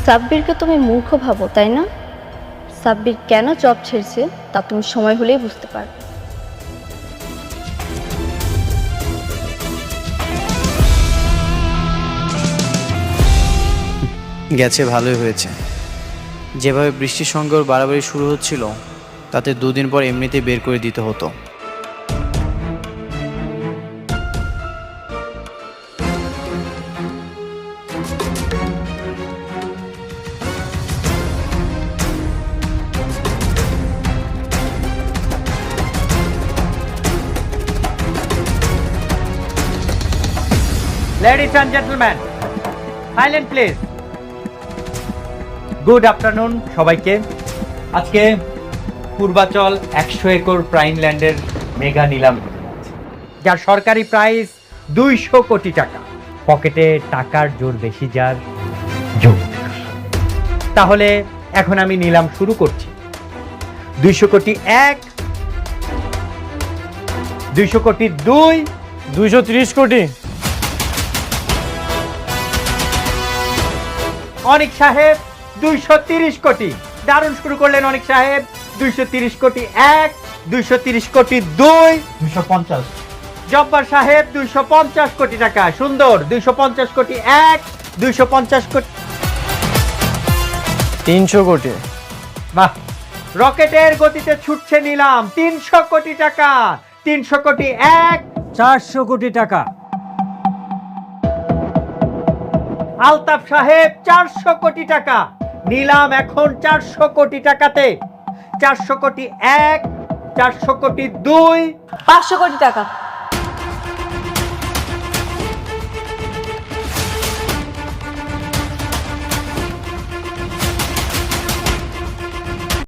সাব্বিরকে তুমি মূর্খ ভাবো তাই না? সাব্বির কেন জব ছেড়েছে তা তুমি সময় হলেই বুঝতে পারবে। গেছে ভালোই হয়েছে। যেভাবে বৃষ্টির সঙ্গে ওর বাড়াবাড়ি শুরু হচ্ছিল তাতে দুদিন পর এমনিতেই বের করে দিতে হতো। Ladies and gentlemen, silent please. Good afternoon সবাইকে। আজকে পূর্বাচল 100 একর প্রাইম ল্যান্ডের মেগা নিলাম হতে যাচ্ছে, যার সরকারি প্রাইস 200 কোটি টাকা। পকেটে টাকার জোর বেশি যার জোর। তাহলে এখন আমি নিলাম শুরু করছি। 200 কোটি 1, 200 কোটি 2, 230 কোটি। অনিক সাহেব 230 কোটি। দারুণ শুরু করলেন অনিক সাহেব। 230 কোটি 1, 230 কোটি 2, 250। জব্বার সাহেব 250 কোটি টাকা। সুন্দর। 250 কোটি 1, 250 কোটি। 300 কোটি। বাহ, রকেটের গতিতে ছুটছে নিলাম। 300 কোটি টাকা। 300 কোটি 1, 400 কোটি টাকা। আলতাফ সাহেব 400 কোটি টাকা। নিলাম এখন 400 কোটি টাকাতে। 400 কোটি 1, 400 কোটি 2, 500 কোটি টাকা।